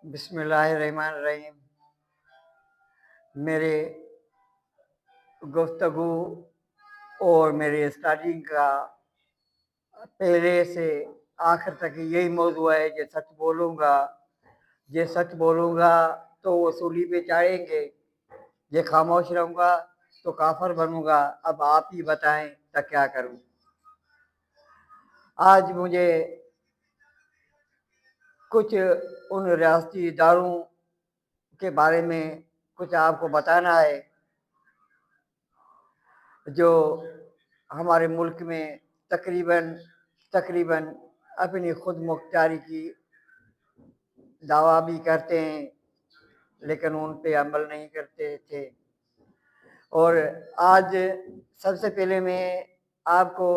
بسم اللہ الرحمن الرحیم۔ میرے گفتگو اور میرے اسٹارٹنگ کا پہلے سے آخر تک یہی موضوع ہے کہ سچ بولوں گا، یہ سچ بولوں گا تو وصولی پہ چاہیں گے، یہ خاموش رہوں گا تو کافر بنوں گا۔ اب آپ ہی بتائیں تو کیا کروں۔ آج مجھے کچھ ان ریاستی اداروں کے بارے میں کچھ آپ کو بتانا ہے جو ہمارے ملک میں تقریباً اپنی خود مختاری کی دعویٰ بھی کرتے ہیں لیکن ان پہ عمل نہیں کرتے تھے۔ اور آج سب سے پہلے میں آپ کو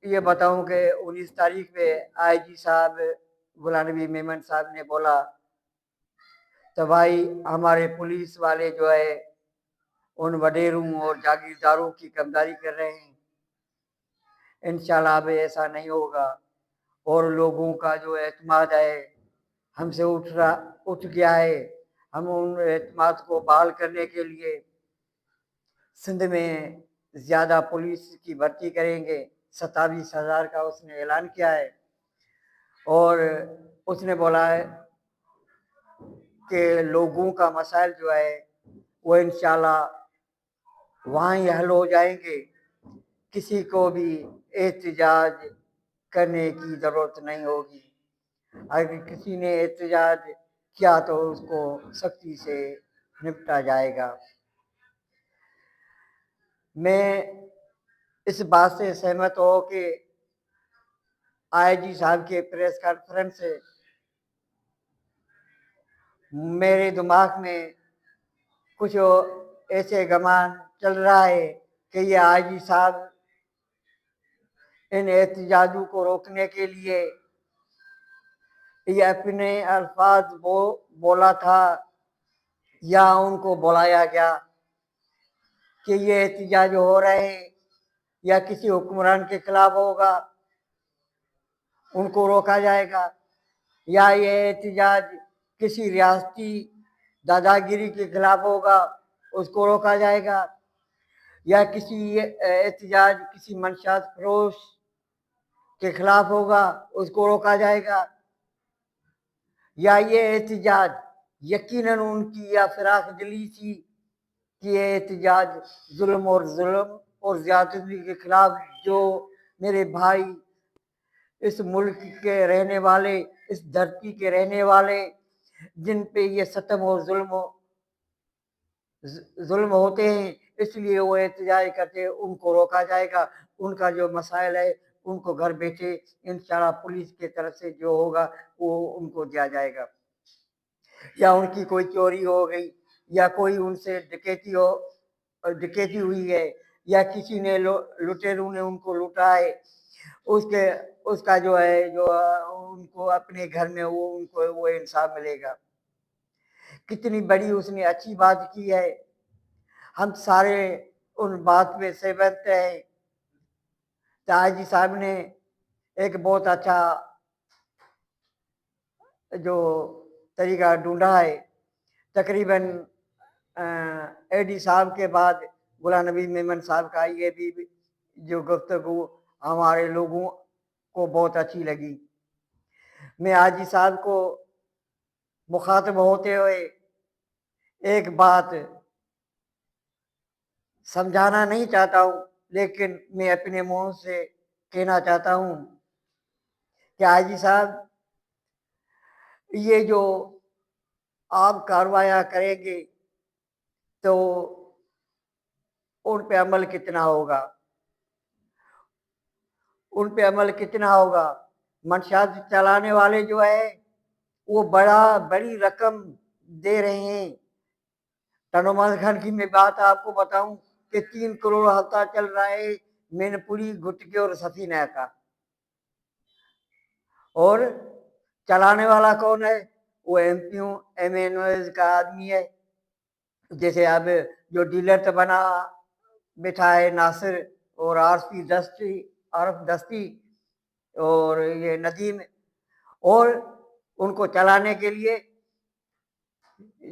یہ بتاؤں کہ 19 تاریخ پہ آئی جی صاحب غلام نبی میمن صاحب نے بولا تو بھائی ہمارے پولیس والے جو ہے ان وڈیروں اور جاگیرداروں کی کمداری کر رہے ہیں، انشاءاللہ اب ایسا نہیں ہوگا اور لوگوں کا جو اعتماد ہے ہم سے اٹھ گیا ہے۔ ہم ان اعتماد کو بحال کرنے کے لیے سندھ میں زیادہ پولیس کی بھرتی کریں گے۔ 27,000 کا اس نے اعلان کیا ہے اور اس نے بولا ہے کہ لوگوں کا مسائل جو ہے وہ انشاءاللہ وہاں ہی حل ہو جائیں گے، کسی کو بھی احتجاج کرنے کی ضرورت نہیں ہوگی۔ اگر کسی نے احتجاج کیا تو اس کو سختی سے نپٹا جائے گا۔ میں اس بات سے سہمت ہوں کہ آئی جی صاحب کے پریس کانفرنس سے میرے دماغ میں کچھ ایسے گمان چل رہا ہے کہ یہ آئی جی صاحب ان احتجاجوں کو روکنے کے لیے یہ اپنے الفاظ بولا تھا یا ان کو بلایا گیا کہ یہ احتجاج ہو رہے ہیں یا کسی حکمران کے خلاف ہوگا ان کو روکا جائے گا، یا یہ احتجاج کسی ریاستی دادا گیری کے خلاف ہوگا اس کو روکا جائے گا، یا کسی احتجاج کسی منشیات فروش کے خلاف ہوگا اس کو روکا جائے گا، یا یہ احتجاج یقیناً ان کی یا فراخ دلی تھی کہ یہ احتجاج ظلم اور زیادتی کے خلاف جو میرے بھائی اس ملک کے رہنے والے، اس دھرتی کے رہنے والے جن پہ یہ ستم اور ظلم ہوتے ہیں، اس لیے وہ احتجاج کرتے ہیں، ان کو روکا جائے گا۔ ان کا جو مسائل ہے ان کو گھر بیٹھے انشاءاللہ پولیس کی طرف سے جو ہوگا وہ ان کو دیا جائے گا، یا ان کی کوئی چوری ہو گئی یا کوئی ان سے ڈکیتی ہوئی ہے یا کسی نے لٹیروں نے ان کو لوٹا ہے، اس کا جو ہے جو ان کو اپنے گھر میں ان کو وہ انصاف ملے گا۔ کتنی بڑی اس نے اچھی بات کی ہے، ہم سارے ان بات پہ سہمت ہیں۔ تاج صاحب نے ایک بہت اچھا جو طریقہ ڈھونڈا ہے، تقریباً اے ڈی صاحب کے بعد غلام نبی میمن صاحب کا یہ بھی جو گفتگو ہمارے لوگوں کو بہت اچھی لگی۔ میں حاجی صاحب کو مخاطب ہوتے ہوئے ایک بات سمجھانا نہیں چاہتا ہوں لیکن میں اپنے منہ سے کہنا چاہتا ہوں کہ حاجی صاحب یہ جو آپ کارروائیاں کریں گے تو ان پہ عمل کتنا ہوگا، ان پہ عمل کتنا ہوگا؟ منشیات چلانے والے جو ہے وہ بڑی رقم دے رہے ہیں۔ تنوماز خان کی میں بات آپ کو بتاؤں کہ 3 کروڑ ہفتہ چل رہا ہے مین پوری گٹکے اور سفینہ کا، اور چلانے والا کون ہے؟ وہ ایم پیوں ایم این اوز کا آدمی ہے۔ جیسے اب جو ڈیلر بنا بیٹھا ہے ناصر اور عارف دستی اور یہ ندیم، اور ان کو چلانے کے لیے